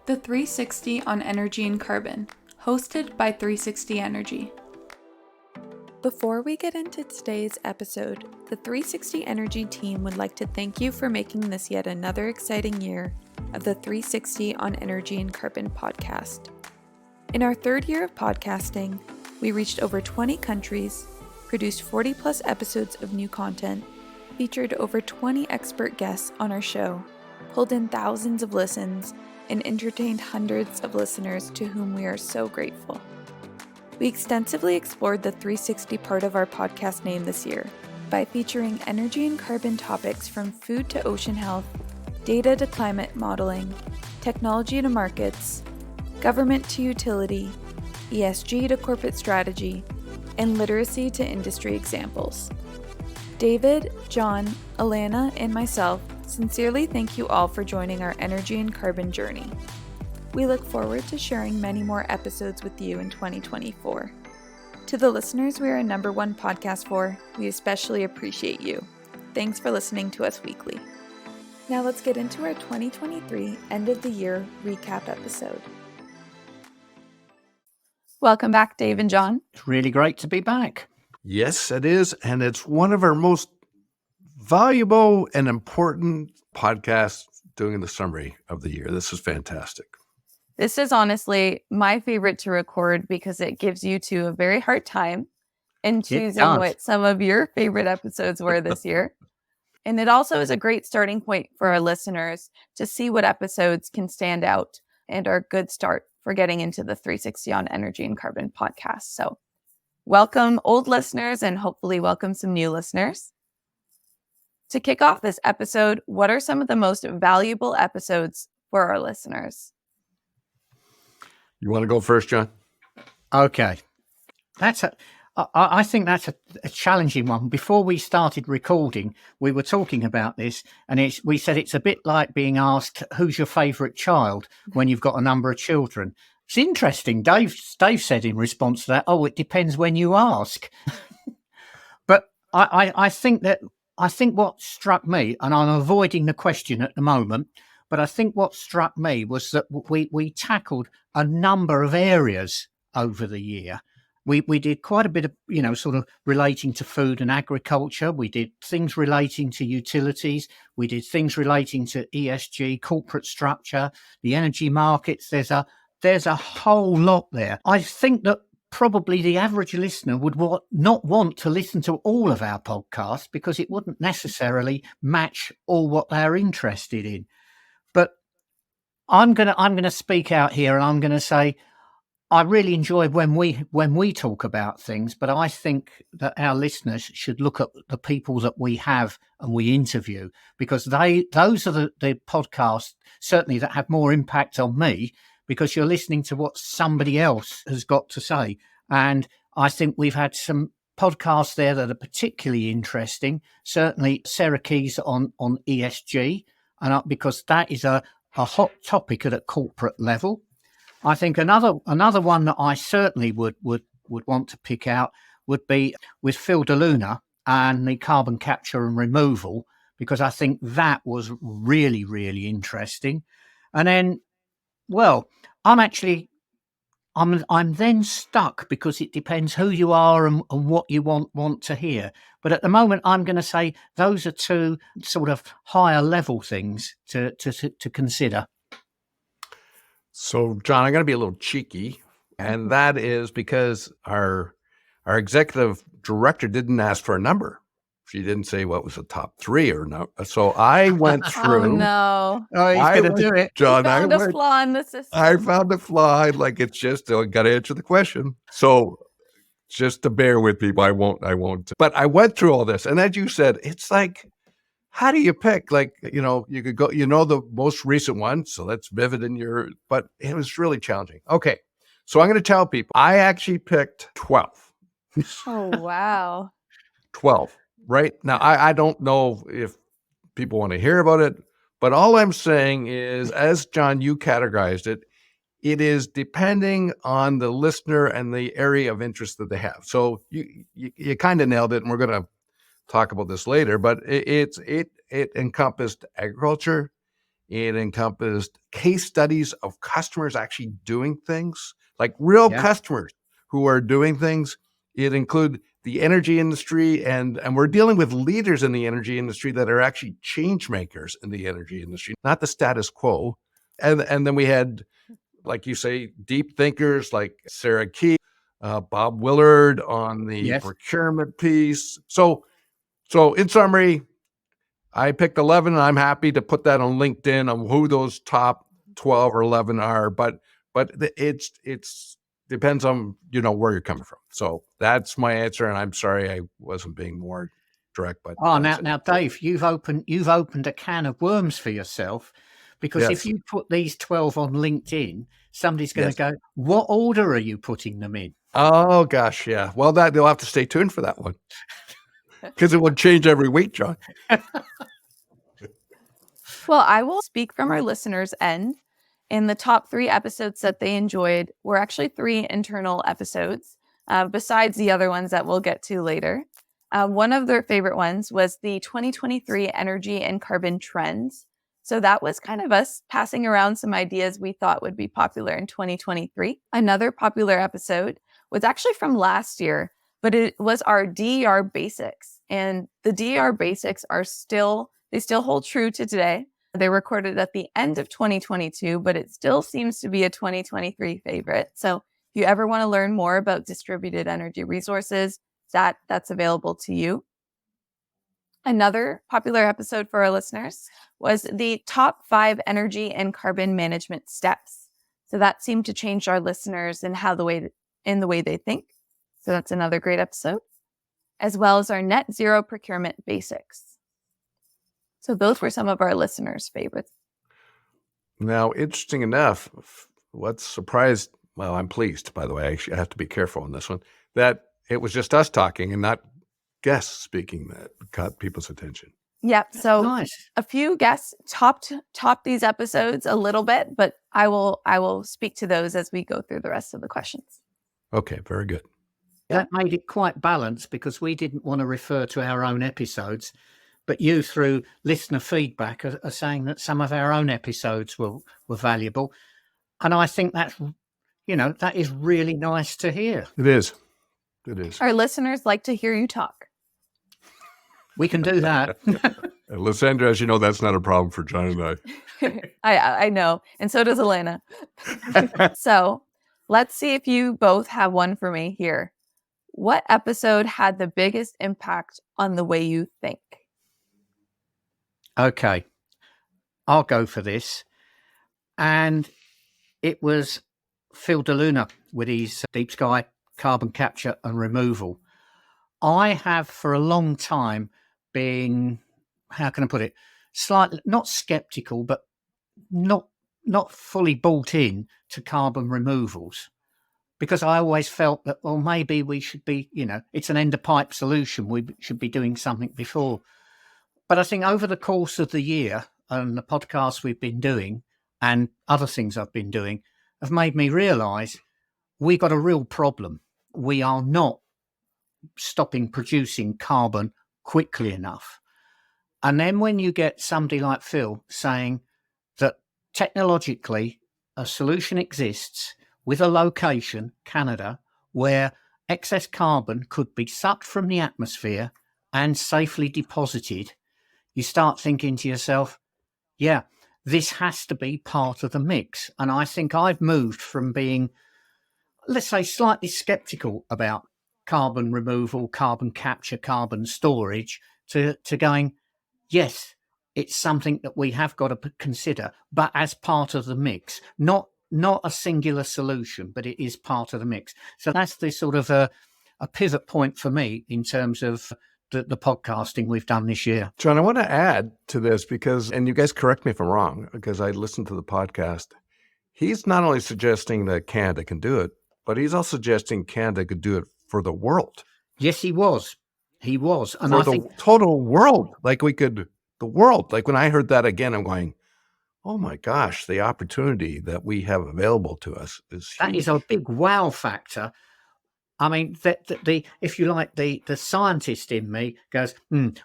The 360 on Energy and Carbon, hosted by 360 Energy. Before we get into today's episode, the 360 Energy team would like to thank you for making this yet another exciting year of the 360 on Energy and Carbon podcast. In our third year of podcasting, we reached over 20 countries, produced 40 plus episodes of new content, featured over 20 expert guests on our show, pulled in thousands of listens, and entertained hundreds of listeners to whom we are so grateful. We extensively explored the 360 part of our podcast name this year by featuring energy and carbon topics from food to ocean health, data to climate modeling, technology to markets, government to utility, ESG to corporate strategy, and literacy to industry examples. David, John, Alana, and myself sincerely thank you all for joining our energy and carbon journey. We look forward to sharing many more episodes with you in 2024. To the listeners we are a number one podcast for, we especially appreciate you. Thanks for listening to us weekly. Now let's get into our 2023 end of the year recap episode. Welcome back, Dave and John. It's really great to be back. Yes, it is. And it's one of our most valuable and important podcasts doing the summary of the year. This is fantastic. This is honestly my favorite to record because it gives you two a very hard time in choosing what some of your favorite episodes were this year. And it also is a great starting point for our listeners to see what episodes can stand out and are a good start for getting into the 360 on Energy and Carbon podcast. So welcome old listeners and hopefully welcome some new listeners. To kick off this episode, what are some of the most valuable episodes for our listeners? You want to go first, John? Okay. I think that's a challenging one. Before we started recording, we were talking about this, and we said it's a bit like being asked, who's your favourite child when you've got a number of children. It's interesting. Dave said in response to that, it depends when you ask. But I think what struck me, and I'm avoiding the question at the moment, but I think what struck me was that we tackled a number of areas over the year. We did quite a bit of, sort of relating to food and agriculture. We did things relating to utilities. We did things relating to ESG, corporate structure, the energy markets. There's a whole lot there. I think that probably the average listener would not want to listen to all of our podcasts because it wouldn't necessarily match all what they're interested in. But I'm gonna speak out here, and I'm gonna say I really enjoy when we talk about things, but I think that our listeners should look at the people that we have and we interview, because those are the podcasts certainly that have more impact on me, because you're listening to what somebody else has got to say. And I think we've had some podcasts there that are particularly interesting. Certainly Sarah Keys on ESG, and because that is a hot topic at a corporate level. I think another one that I certainly would want to pick out would be with Phil DeLuna and the carbon capture and removal, because I think that was really, really interesting. And then, I'm then stuck because it depends who you are and what you want to hear. But at the moment, I'm going to say those are two sort of higher level things to consider. So, John, I'm going to be a little cheeky, and that is because our executive director didn't ask for a number. She didn't say what was the top three or no. So I went through. Oh, no. Oh, he's going to do it. John, I found a flaw in the system. I found a flaw. Like, it's just, I got to answer the question. So just to bear with me, I won't. But I went through all this. And as you said, it's like, how do you pick? Like, you could go, the most recent one. So that's vivid but it was really challenging. Okay. So I'm going to tell people, I actually picked 12. Oh, wow. 12. Right now, I don't know if people want to hear about it, but all I'm saying is, as John, you categorized it, it is depending on the listener and the area of interest that they have. So you kind of nailed it, and we're going to talk about this later. But it encompassed agriculture, It encompassed case studies of customers actually doing things, like real Yeah. customers who are doing things. It included the energy industry, and we're dealing with leaders in the energy industry that are actually change makers in the energy industry, not the status quo. And then we had, like you say, deep thinkers like Sarah Key, Bob Willard on the Yes. procurement piece. So in summary, I picked 11, and I'm happy to put that on LinkedIn on who those top 12 or 11 are. But it's depends on where you're coming from. So that's my answer, and I'm sorry I wasn't being more direct. But Now, Dave, you've opened a can of worms for yourself, because if Yes. you put these 12 on LinkedIn, somebody's going Yes. to go, "What order are you putting them in?" Oh gosh, yeah. Well, that they'll have to stay tuned for that one because it will change every week, John. Well, I will speak from our listeners' end. In the top 3 episodes that they enjoyed were actually 3 internal episodes, besides the other ones that we'll get to later. One of their favorite ones was the 2023 energy and carbon trends. So that was kind of us passing around some ideas we thought would be popular in 2023. Another popular episode was actually from last year, but it was our DER basics. And the DER basics still hold true to today. They were recorded at the end of 2022, but it still seems to be a 2023 favorite. So if you ever want to learn more about distributed energy resources, that's available to you. Another popular episode for our listeners was the top 5 energy and carbon management steps. So that seemed to change our listeners in the way they think. So that's another great episode, as well as our net zero procurement basics. So those were some of our listeners' favorites. Now, interesting enough, what's surprised, well, I'm pleased, by the way, I have to be careful on this one, that it was just us talking and not guests speaking that caught people's attention. Yep. So Nice. a few guests topped these episodes a little bit, but I will speak to those as we go through the rest of the questions. Okay, very good. That made it quite balanced, because we didn't want to refer to our own episodes, but you, through listener feedback, are saying that some of our own episodes were valuable. And I think that is really nice to hear. It is. It is. Our listeners like to hear you talk. We can do that. Lysandra, as you know, that's not a problem for John and I. I know. And so does Elena. So let's see if you both have one for me here. What episode had the biggest impact on the way you think? Okay, I'll go for this. And it was Phil DeLuna with his deep sky carbon capture and removal. I have for a long time been, how can I put it, slightly not skeptical, but not fully bought in to carbon removals, because I always felt that, well, maybe we should be, it's an end of pipe solution. We should be doing something before. But I think over the course of the year and the podcasts we've been doing and other things I've been doing have made me realise we got a real problem. We are not stopping producing carbon quickly enough. And then when you get somebody like Phil saying that technologically a solution exists with a location, Canada, where excess carbon could be sucked from the atmosphere and safely deposited, you start thinking to yourself, yeah, this has to be part of the mix. And I think I've moved from being, let's say, slightly skeptical about carbon removal, carbon capture, carbon storage, to going, yes, it's something that we have got to consider, but as part of the mix, not a singular solution, but it is part of the mix. So that's the sort of a pivot point for me in terms of the podcasting we've done this year. John, I want to add to this because, and you guys correct me if I'm wrong, because I listened to the podcast. He's not only suggesting that Canada can do it, but he's also suggesting Canada could do it for the world. Yes, he was. He was. And for I the think total world. Like the world. Like when I heard that again, I'm going, oh my gosh, the opportunity that we have available to us is huge. That is a big wow factor. I mean, the if you like, the scientist in me goes,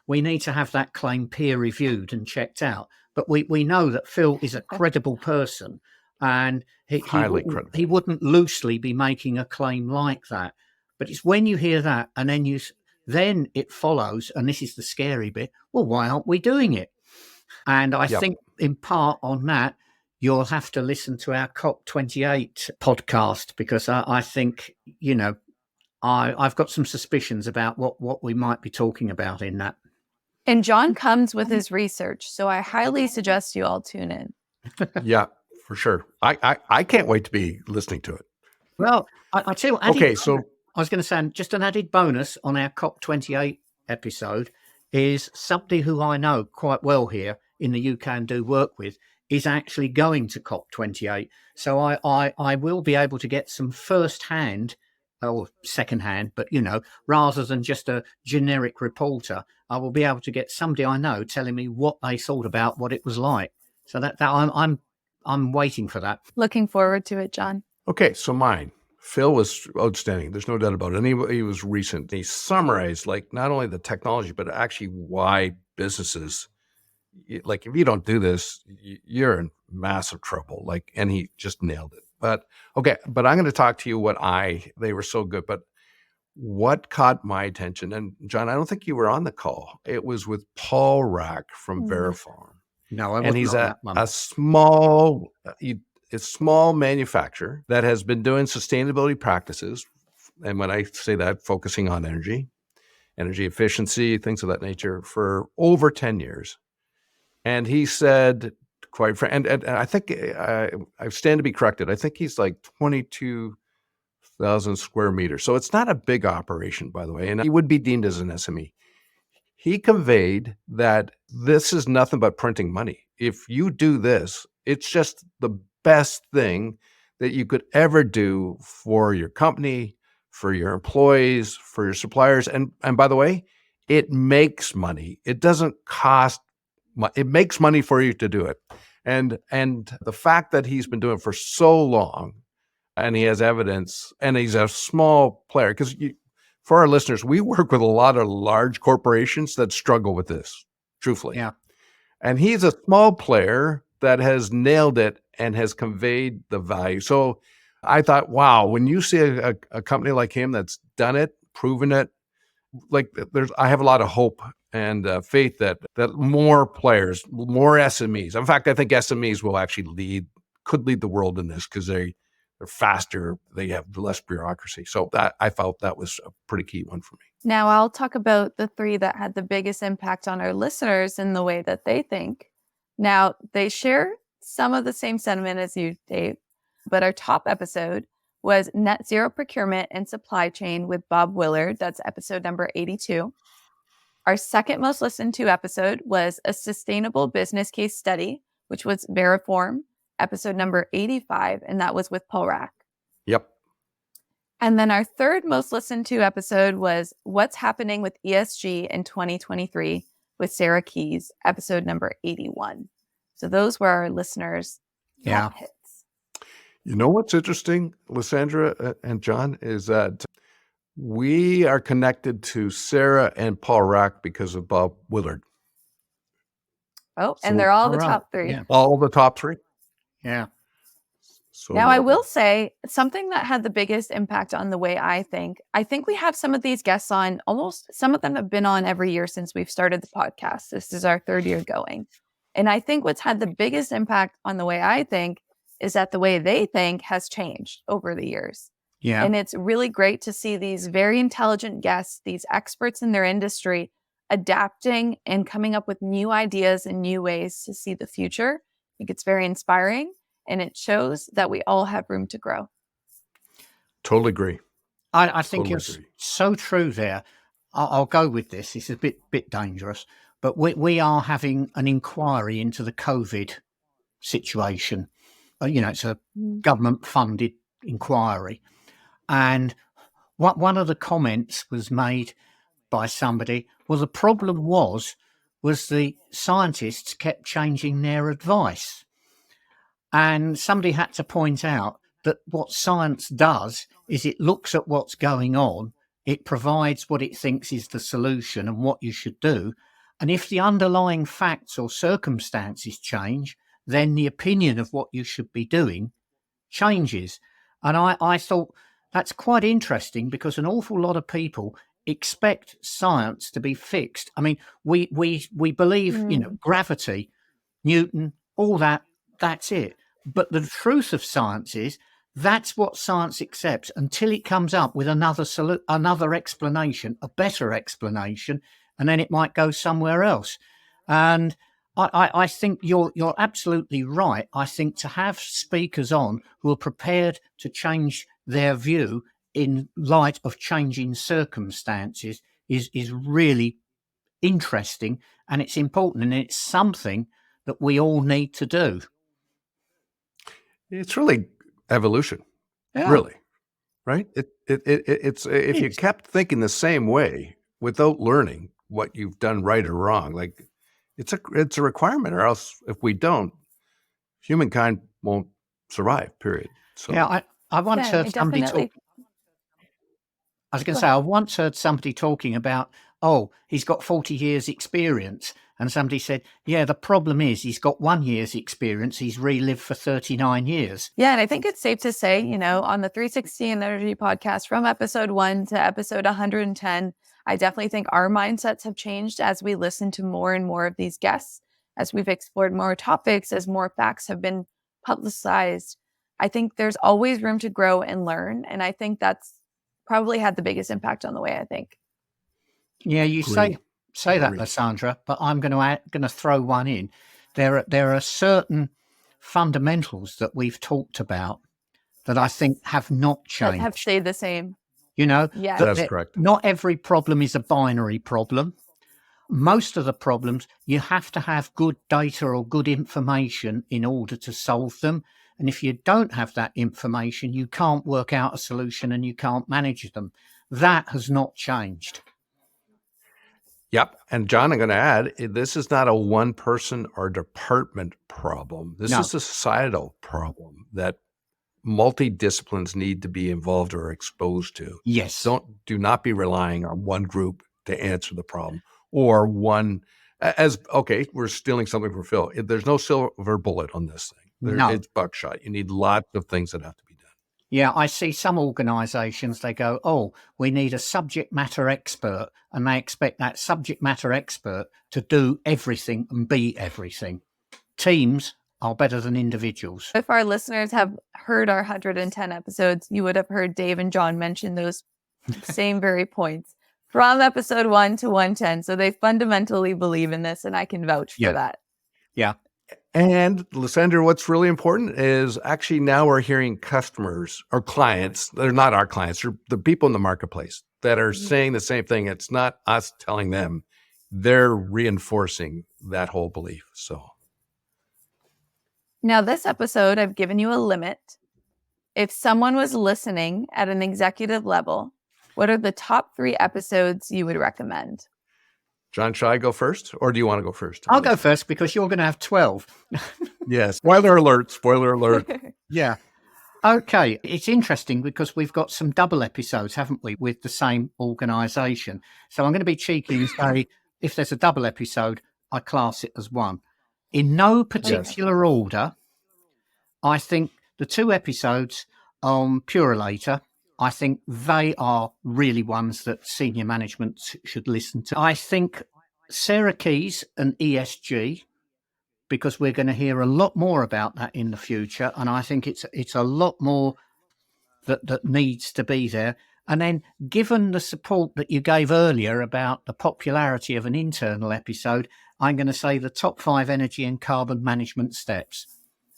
we need to have that claim peer reviewed and checked out. but we know that Phil is a credible person, and Highly credible. he wouldn't loosely be making a claim like that. But it's when you hear that, and then it follows, and this is the scary bit. Well, why aren't we doing it? And I think in part on that, you'll have to listen to our COP28 podcast, because I think, I've got some suspicions about what we might be talking about in that. And John comes with his research, so I highly suggest you all tune in. Yeah, for sure. I can't wait to be listening to it. Well, I tell you what. Okay, so I was going to say, just an added bonus on our COP28 episode is somebody who I know quite well here in the UK and do work with is actually going to COP28. So I will be able to get some first-hand or second-hand, but, rather than just a generic reporter, I will be able to get somebody I know telling me what they thought about what it was like. So that I'm waiting for that. Looking forward to it, John. Okay, so mine. Phil was outstanding. There's no doubt about it. And he was recent. He summarized not only the technology, but actually why businesses, if you don't do this, you're in massive trouble. And he just nailed it. But okay, but I'm going to talk to you they were so good, but what caught my attention, and John, I don't think you were on the call. It was with Paul Rack from Verifarm. No, I wasn't. And he's on that one. a small manufacturer that has been doing sustainability practices. And when I say that, focusing on energy efficiency, things of that nature for over 10 years. And he said, quite frankly, and I think I stand to be corrected. I think he's 22,000 square meters. So it's not a big operation, by the way. And he would be deemed as an SME. He conveyed that this is nothing but printing money. If you do this, it's just the best thing that you could ever do for your company, for your employees, for your suppliers. And by the way, it makes money. It doesn't cost money. It makes money for you to do it. And the fact that he's been doing it for so long, and he has evidence, and he's a small player, because for our listeners, we work with a lot of large corporations that struggle with this, truthfully. Yeah. And he's a small player that has nailed it and has conveyed the value. So I thought, wow, when you see a company like him that's done it, proven it, I have a lot of hope and faith that more players, more SMEs. In fact, I think SMEs will actually could lead the world in this, because they're faster, they have less bureaucracy. So I felt that was a pretty key one for me. Now I'll talk about the three that had the biggest impact on our listeners in the way that they think. Now, they share some of the same sentiment as you, Dave, but our top episode was Net Zero Procurement and Supply Chain with Bob Willard. That's episode number 82. Our second most listened to episode was A Sustainable Business Case Study, which was Veriform, episode number 85, and that was with Paul Rack. Yep. And then our third most listened to episode was What's Happening with ESG in 2023 with Sarah Keys, episode number 81. So those were our listeners' top hits. You know what's interesting, Lysandra and John, is that we are connected to Sarah and Paul Rack because of Bob Willard. Oh, and they're all the top three. Yeah. All the top three? Yeah. So now, I will say something that had the biggest impact on the way I think we have some of these guests on, almost some of them have been on every year since we've started the podcast. This is our third year going. And I think what's had the biggest impact on the way I think is that the way they think has changed over the years. Yeah. And it's really great to see these very intelligent guests, these experts in their industry, adapting and coming up with new ideas and new ways to see the future. I think it's very inspiring, and it shows that we all have room to grow. Totally agree. I think it's so true there. I'll go with this. It's a bit dangerous, but we are having an inquiry into the COVID situation. It's a government-funded inquiry. And one of the comments was made by somebody, well, the problem was the scientists kept changing their advice. And somebody had to point out that what science does is it looks at what's going on, it provides what it thinks is the solution and what you should do, And if the underlying facts or circumstances change, then the opinion of what you should be doing changes. And I thought that's quite interesting because an awful lot of people expect science to be fixed. I mean, we believe, gravity, Newton, all that, that's it. But the truth of science is that's what science accepts until it comes up with another explanation, a better explanation, and then it might go somewhere else. And I think you're absolutely right. I think to have speakers on who are prepared to change their view in light of changing circumstances is really interesting, and it's important, and it's something that we all need to do. It's really evolution, Yeah. really, right? It's if you kept thinking the same way without learning what you've done right or wrong, like it's a requirement, or else if we don't, humankind won't survive. Period. So Yeah, I once heard somebody talk. I was going to say, I once heard somebody talking about, he's got 40 years experience. And somebody said, yeah, the problem is he's got 1 year's experience. He's relived for 39 years. Yeah. And I think it's safe to say, on the 360 Energy podcast from episode 1 to episode 110, I definitely think our mindsets have changed as we listen to more and more of these guests, as we've explored more topics, as more facts have been publicized. I think there's always room to grow and learn. And I think that's probably had the biggest impact on the way I think. Yeah, you say that, Lysandra, but I'm going to throw one in. There are certain fundamentals that we've talked about that I think have not changed. That have stayed the same. Yeah, that's correct. Not every problem is a binary problem. Most of the problems, you have to have good data or good information in order to solve them. And if you don't have that information, you can't work out a solution and you can't manage them. That has not changed. Yep. And John, I'm going to add, this is not a one person or department problem. This is a societal problem that multidisciplines need to be involved or exposed to. Yes. Do not be relying on one group to answer the problem, or one we're stealing something from Phil. There's no silver bullet on this thing. It's buckshot. You need lots of things that have to be done. Yeah, I see some organizations, they go, we need a subject matter expert, and they expect that subject matter expert to do everything and be everything. Teams are better than individuals. If our listeners have heard our 110 episodes, you would have heard Dave and John mention those same very points from episode 1 to 110. So they fundamentally believe in this, and I can vouch for that. Yeah. And Lysandra, what's really important is actually now we're hearing customers or clients, they're not our clients, they're the people in the marketplace that are saying the same thing. It's not us telling them, they're reinforcing that whole belief. So now this episode, I've given you a limit. If someone was listening at an executive level, what are the top 3 episodes you would recommend? John, shall I go first, or do you want to go first? I'll go first because you're going to have 12. Yes. Spoiler alert. Yeah. Okay. It's interesting because we've got some double episodes, haven't we, with the same organization. So I'm going to be cheeky and say, if there's a double episode, I class it as one. In no particular order, I think the 2 episodes on Purelator, I think they are really ones that senior management should listen to. I think Sarah Keys and ESG, because we're going to hear a lot more about that in the future. And I think it's a lot more that needs to be there. And then given the support that you gave earlier about the popularity of an internal episode, I'm going to say the top 5 energy and carbon management steps.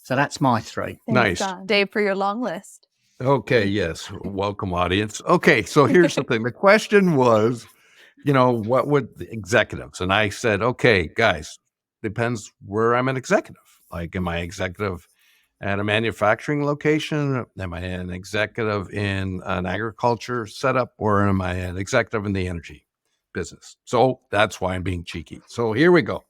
So that's my 3. Nice. Thanks, Dave, for your long list. Okay, yes. Welcome, audience. Okay, so here's the thing. The question was, what would the executives? And I said, okay, guys, depends where I'm an executive. Like, am I executive at a manufacturing location? Am I an executive in an agriculture setup? Or am I an executive in the energy business? So that's why I'm being cheeky. So here we go.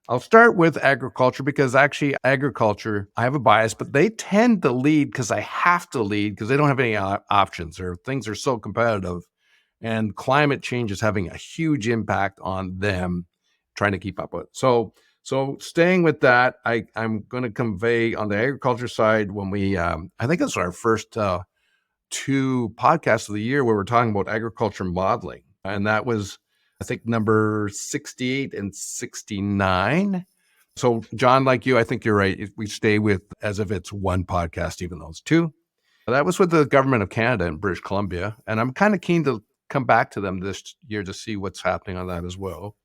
I'll start with agriculture because actually agriculture, I have a bias, but they tend to lead because I have to lead because they don't have any options or things are so competitive, and climate change is having a huge impact on them trying to keep up with. So staying with that, I'm going to convey on the agriculture side when we, I think it's our first 2 podcasts of the year where we're talking about agriculture modeling. And that was, I think, number 68 and 69. So John, like you, I think you're right. We stay with as if it's one podcast, even though it's 2. That was with the government of Canada in British Columbia. And I'm kind of keen to come back to them this year to see what's happening on that as well.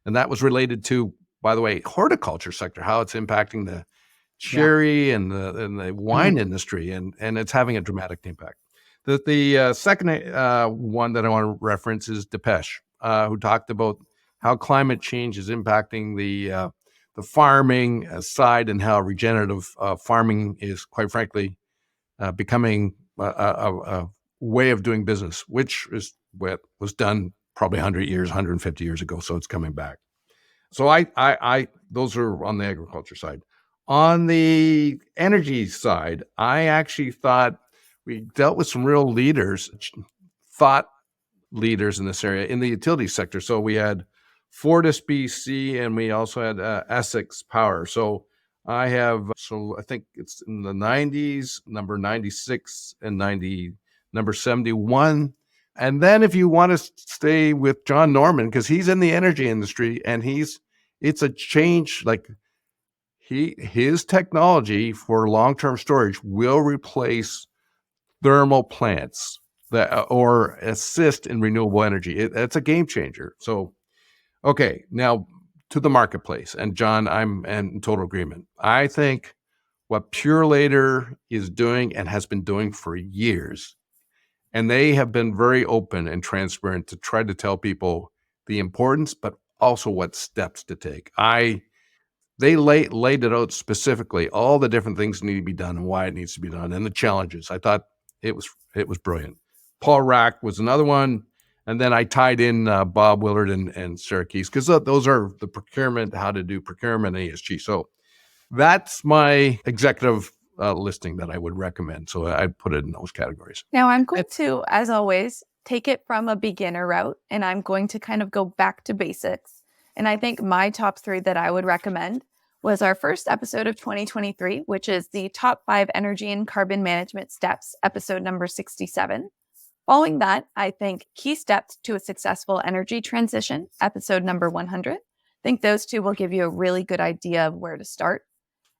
And that was related to, by the way, horticulture sector, how it's impacting the cherry and the wine industry, and it's having a dramatic impact. The second one that I want to reference is Depeche, who talked about how climate change is impacting the farming side and how regenerative farming is, quite frankly, becoming a way of doing business, which is what was done probably 100 years, 150 years ago. So it's coming back. So I those are on the agriculture side. On the energy side, I actually thought we dealt with some real leaders, thought leaders in this area in the utility sector. So we had Fortis BC, and we also had Essex Power. So I think it's in the 90s, number 96 and number 71. And then if you want to stay with John Norman, because he's in the energy industry, and it's a change, like his technology for long-term storage will replace thermal plants or assist in renewable energy. It's a game changer. So, okay, now to the marketplace. And John, I'm in total agreement. I think what Purolator is doing and has been doing for years, and they have been very open and transparent to try to tell people the importance, but also what steps to take. They laid it out specifically, all the different things need to be done and why it needs to be done and the challenges. I thought it was brilliant. Paul Rack was another one. And then I tied in Bob Willard and Sarah Keys, because those are the procurement, how to do procurement and ESG. So that's my executive listing that I would recommend. So I'd put it in those categories. Now I'm going to, as always, take it from a beginner route, and I'm going to kind of go back to basics. And I think my top 3 that I would recommend was our first episode of 2023, which is the top 5 energy and carbon management steps, episode number 67. Following that, I think key steps to a successful energy transition, episode number 100. I think those 2 will give you a really good idea of where to start.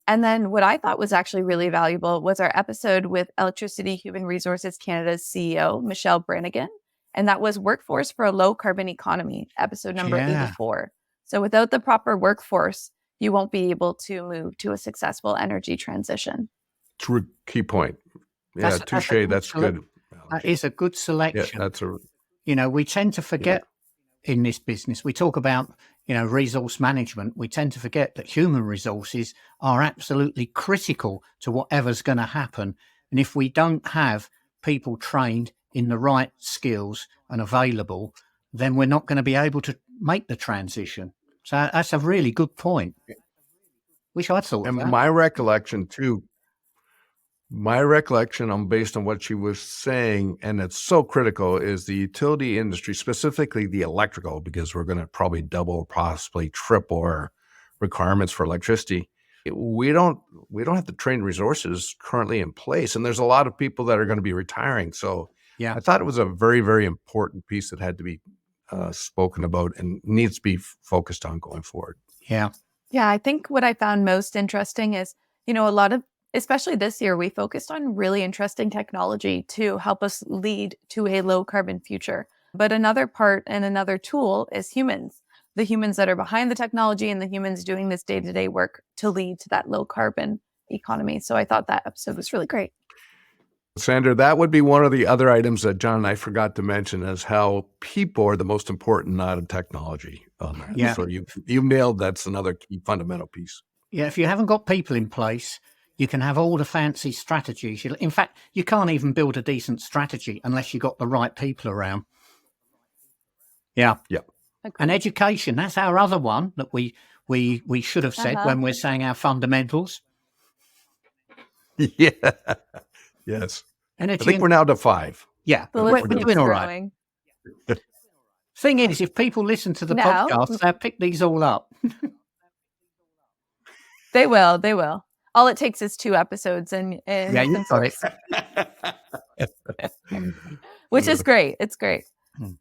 And then what I thought was actually really valuable was our episode with Electricity Human Resources Canada's CEO, Michelle Brannigan. And that was Workforce for a Low Carbon Economy, episode number 84. So without the proper workforce, you won't be able to move to a successful energy transition. True key point. Yeah, touche. That's good. That is a good selection. Yeah, we tend to forget in this business. We talk about, resource management. We tend to forget that human resources are absolutely critical to whatever's going to happen. And if we don't have people trained in the right skills and available, then we're not going to be able to make the transition. So that's a really good point. Wish I'd thought of that. My recollection too, based on what she was saying, and it's so critical, is the utility industry, specifically the electrical, because we're going to probably double, possibly triple our requirements for electricity. We don't have the trained resources currently in place, and there's a lot of people that are going to be retiring. So I thought it was a very, very important piece that had to be spoken about and needs to be focused on going forward. Yeah, I think what I found most interesting is, a lot of, especially this year, we focused on really interesting technology to help us lead to a low carbon future. But another part and another tool is humans, the humans that are behind the technology and the humans doing this day-to-day work to lead to that low carbon economy. So I thought that episode was really great. Sandra, that would be one of the other items that John and I forgot to mention, is how people are the most important, not in technology. Yeah. So you nailed that's another key fundamental piece. Yeah, if you haven't got people in place, you can have all the fancy strategies. In fact, you can't even build a decent strategy unless you've got the right people around. Yeah. Yeah. And education, that's our other one that we should have said when we're saying our fundamentals. Yeah. Yes. Energy, I think we're now to 5. Yeah. We're doing all right. Thing is, if people listen to the Now- podcast, they'll pick these all up. They will. They will. All it takes is 2 episodes and Yeah, you open got it. source, which is great. It's great. Hmm.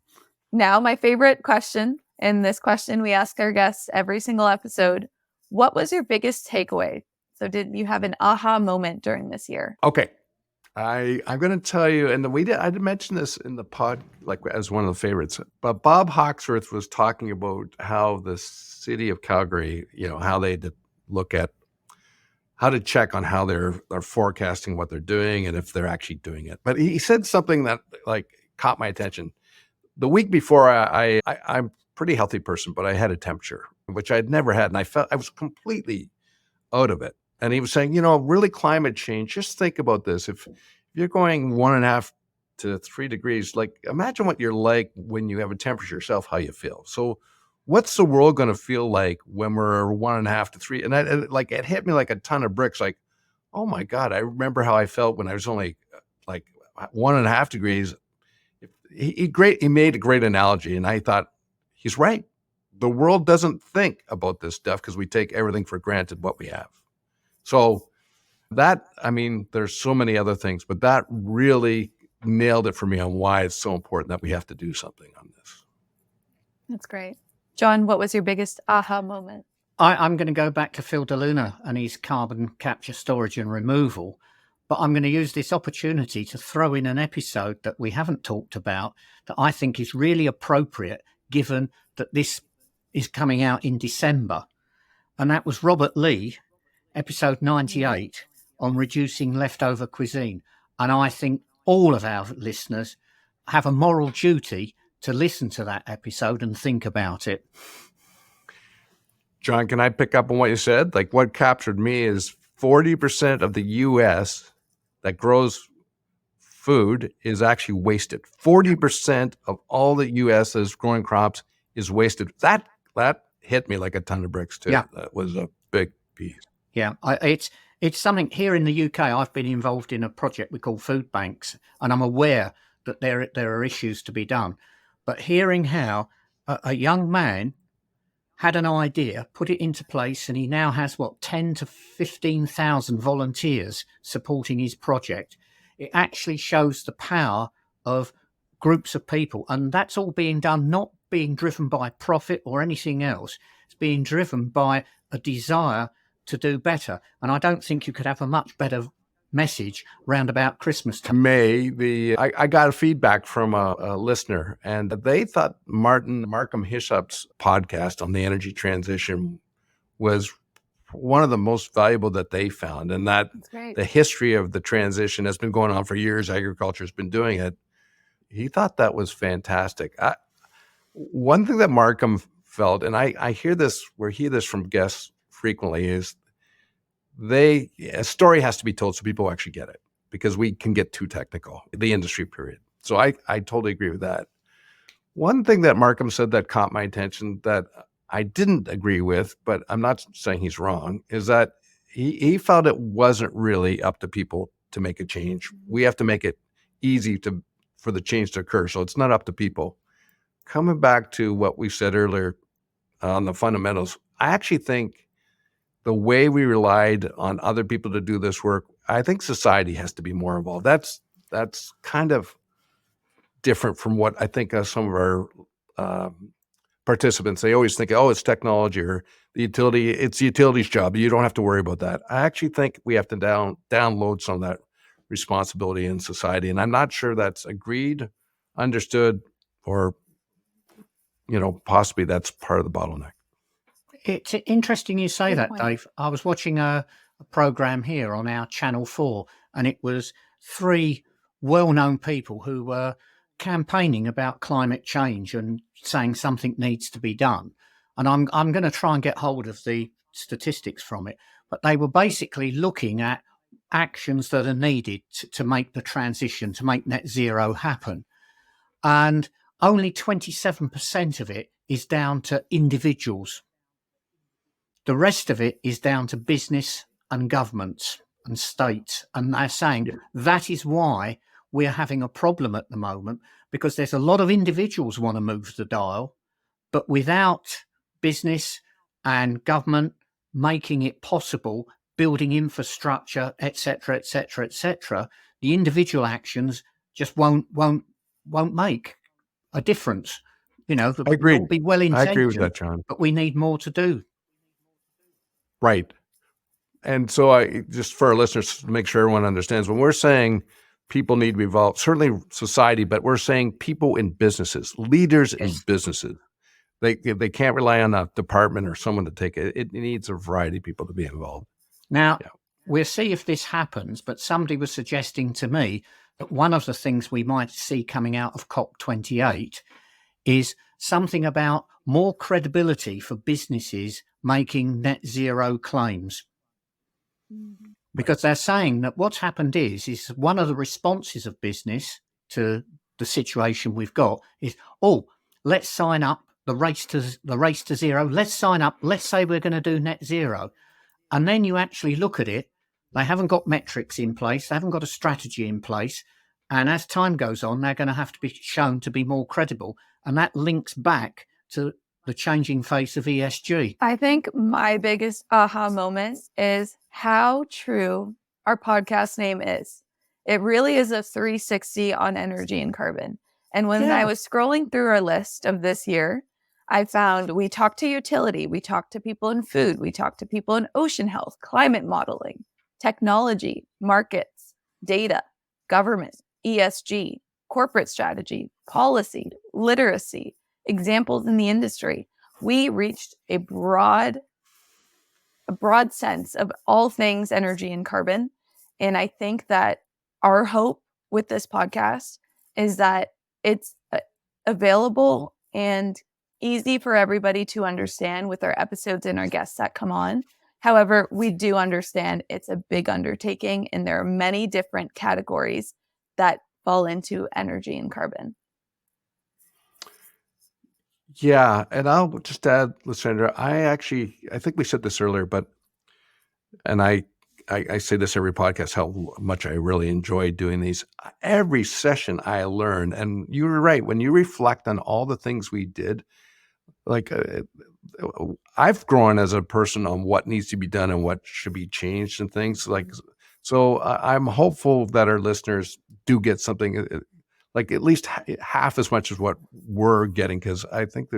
Now, my favorite question, and this question we ask our guests every single episode: what was your biggest takeaway? So, did you have an aha moment during this year? Okay. I'm going to tell you, and I did mention this in the pod, like as one of the favorites, but Bob Hawksworth was talking about how the city of Calgary, how they look at how to check on how they're forecasting what they're doing and if they're actually doing it. But he said something that like caught my attention. The week before, I'm a pretty healthy person, but I had a temperature, which I'd never had. And I felt I was completely out of it. And he was saying, really climate change, just think about this. If you're going 1.5 to 3 degrees, like imagine what you're like when you have a temperature yourself, how you feel. So what's the world going to feel like when we're 1.5 to 3? And it hit me like a ton of bricks. Like, oh my God, I remember how I felt when I was only like 1.5 degrees. He made a great analogy. And I thought, he's right. The world doesn't think about this stuff because we take everything for granted what we have. So there's so many other things, but that really nailed it for me on why it's so important that we have to do something on this. That's great. John, what was your biggest aha moment? I'm going to go back to Phil DeLuna and his carbon capture, storage and removal. But I'm going to use this opportunity to throw in an episode that we haven't talked about that I think is really appropriate given that this is coming out in December. And that was Robert Lee, episode 98 on reducing leftover cuisine. And I think all of our listeners have a moral duty to listen to that episode and think about it. John, can I pick up on what you said? Like what captured me is 40% of the U.S. that grows food is actually wasted. 40% of all the U.S. that's growing crops is wasted. That hit me like a ton of bricks too. Yeah. That was a big piece. Yeah, it's something here in the UK. I've been involved in a project we call food banks, and I'm aware that there are issues to be done. But hearing how a young man had an idea, put it into place, and he now has 10 to 15,000 volunteers supporting his project. It actually shows the power of groups of people, and that's all being done, not being driven by profit or anything else. It's being driven by a desire to do better. And I don't think you could have a much better message round about Christmas time. I got a feedback from a listener, and they thought Markham Hishop's podcast on the energy transition was one of the most valuable that they found, and that the history of the transition has been going on for years. Agriculture has been doing it. He thought that was fantastic. One thing that Markham felt, and I hear this from guests frequently, is a story has to be told so people actually get it, because we can get too technical, the industry period. So I totally agree with that. One thing that Markham said that caught my attention that I didn't agree with, but I'm not saying he's wrong, is that he felt it wasn't really up to people to make a change. We have to make it easy for the change to occur. So it's not up to people. Coming back to what we said earlier on the fundamentals, I actually think the way we relied on other people to do this work, I think society has to be more involved. That's kind of different from what I think some of our participants, they always think, oh, it's technology or the utility. It's the utility's job. You don't have to worry about that. I actually think we have to download some of that responsibility in society. And I'm not sure that's agreed, understood, or, possibly that's part of the bottleneck. It's interesting you say Good that, point. Dave. I was watching a program here on our Channel 4, and it was 3 well-known people who were campaigning about climate change and saying something needs to be done. And I'm going to try and get hold of the statistics from it. But they were basically looking at actions that are needed to make the transition, to make net zero happen. And only 27% of it is down to individuals. The rest of it is down to business and governments and states. And they're saying that is why we're having a problem at the moment, because there's a lot of individuals want to move the dial, but without business and government making it possible, building infrastructure, etc., etc., etc., the individual actions just won't make a difference. You know, I agree. they'll be well I agree with intentioned, that, John. but we need more to do. Right. And so I just for our listeners to make sure everyone understands, when we're saying people need to be involved, certainly society, but we're saying people in businesses, leaders in businesses. They can't rely on a department or someone to take it. It needs a variety of people to be involved. Now, Yeah. we'll see if this happens, but somebody was suggesting to me that one of the things we might see coming out of COP28 is something about more credibility for businesses making net zero claims. Because they're saying that what's happened is one of the responses of business to the situation we've got is, oh, let's sign up the race to zero. Let's sign up. Let's say we're going to do net zero. And then you actually look at it. They haven't got metrics in place. They haven't got a strategy in place. And as time goes on, they're going to have to be shown to be more credible. And that links back to the changing face of ESG. I think my biggest aha moment is how true our podcast name is. It really is a 360 on energy and carbon. And when I was scrolling through our list of this year, I found we talked to utility, we talked to people in food, we talked to people in ocean health, climate modeling, technology, markets, data, government, ESG, corporate strategy, policy, literacy, examples in the industry. We reached a broad sense of all things energy and carbon. And I think that our hope with this podcast is that it's available and easy for everybody to understand with our episodes and our guests that come on. However, we do understand it's a big undertaking and there are many different categories that fall into energy and carbon. Yeah. And I'll just add, Lysandra, I think we said this earlier, and I say this every podcast, how much I really enjoy doing these. Every session I learn, and you were right, when you reflect on all the things we did, like I've grown as a person on what needs to be done and what should be changed and things like, so I'm hopeful that our listeners do get something like at least half as much as what we're getting. Cause I think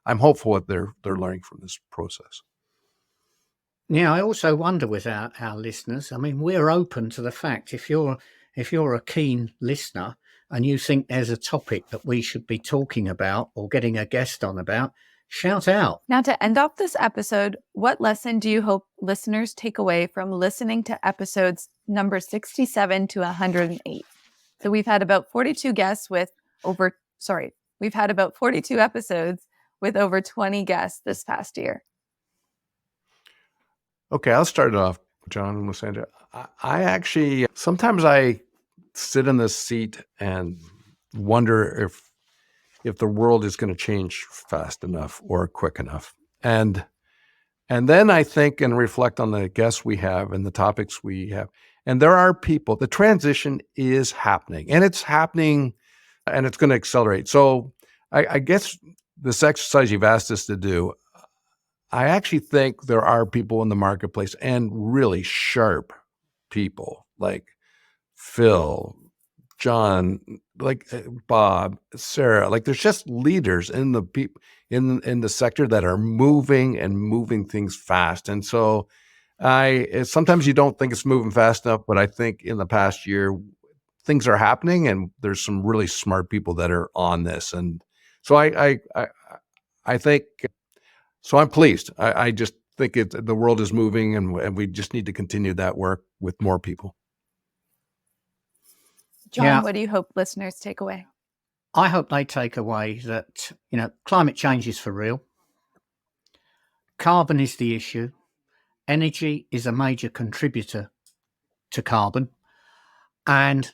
I'm hopeful that they're learning from this process. Yeah, I also wonder with our listeners, I mean, we're open to the fact if you're a keen listener and you think there's a topic that we should be talking about or getting a guest on about, shout out. Now, to end off this episode, what lesson do you hope listeners take away from listening to episodes number 67 to 108? So we've had about 42 guests we've had about 42 episodes with over 20 guests this past year. Okay, I'll start it off, John and Lysandra. I actually, sometimes I sit in this seat and wonder if the world is going to change fast enough or quick enough. And then I think and reflect on the guests we have and the topics we have. And there are people, the transition is happening and it's happening and it's going to accelerate. So I guess this exercise you've asked us to do, I actually think there are people in the marketplace and really sharp people like Phil, John, like Bob, Sarah, like there's just leaders in the in the sector that are moving things fast. And so sometimes you don't think it's moving fast enough, but I think in the past year things are happening and there's some really smart people that are on this. And so I think, so I'm pleased. I just think the world is moving and we just need to continue that work with more people. John, what do you hope listeners take away? I hope they take away that, climate change is for real. Carbon is the issue. Energy is a major contributor to carbon. And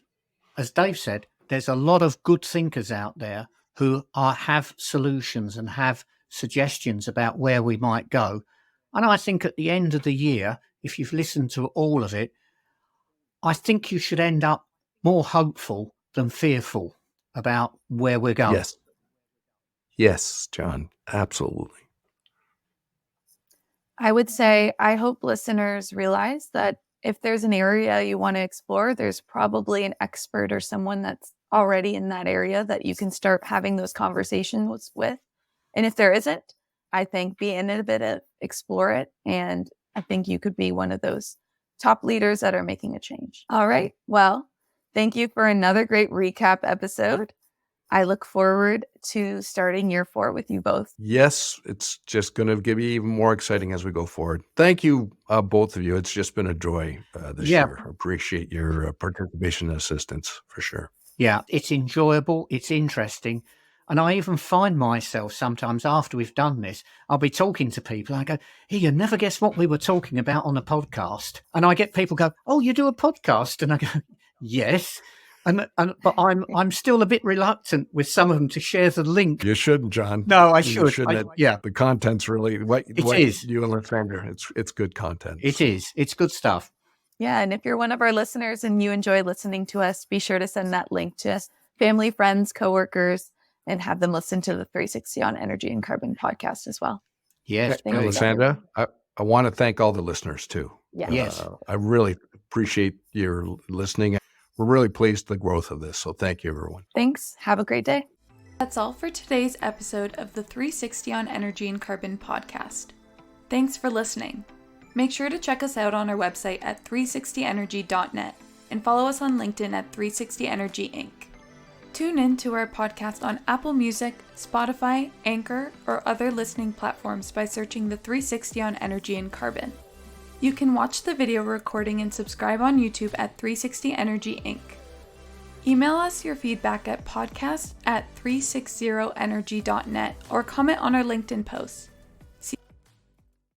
as Dave said, there's a lot of good thinkers out there who have solutions and have suggestions about where we might go. And I think at the end of the year, if you've listened to all of it, I think you should end up more hopeful than fearful about where we're going. Yes. Yes, John, absolutely. I would say I hope listeners realize that if there's an area you want to explore, there's probably an expert or someone that's already in that area that you can start having those conversations with. And if there isn't, I think be innovative, explore it. And I think you could be one of those top leaders that are making a change. All right. Well, thank you for another great recap episode. I look forward to starting year 4 with you both. Yes, it's just going to get even more exciting as we go forward. Thank you, both of you. It's just been a joy this year. Appreciate your participation and assistance for sure. Yeah, it's enjoyable. It's interesting. And I even find myself sometimes after we've done this, I'll be talking to people. I go, hey, you never guess what we were talking about on a podcast. And I get people go, oh, you do a podcast? And I go, yes. But I'm still a bit reluctant with some of them to share the link. You shouldn't, John. No, I You should. shouldn't. The content's really what is. you and Lathander. It's good content. It is. It's good stuff. Yeah, and if you're one of our listeners and you enjoy listening to us, be sure to send that link to us, family, friends, coworkers, and have them listen to the 360 on Energy and Carbon podcast as well. Yes. Thank you. Lathander, I want to thank all the listeners too. Yeah. Yes. I really appreciate your listening. We're really pleased with the growth of this. So thank you, everyone. Thanks. Have a great day. That's all for today's episode of the 360 on Energy and Carbon podcast. Thanks for listening. Make sure to check us out on our website at 360energy.net and follow us on LinkedIn at 360 Energy Inc. Tune in to our podcast on Apple Music, Spotify, Anchor, or other listening platforms by searching the 360 on Energy and Carbon. You can watch the video recording and subscribe on YouTube at 360 Energy Inc. Email us your feedback at podcast@360energy.net or comment on our LinkedIn posts.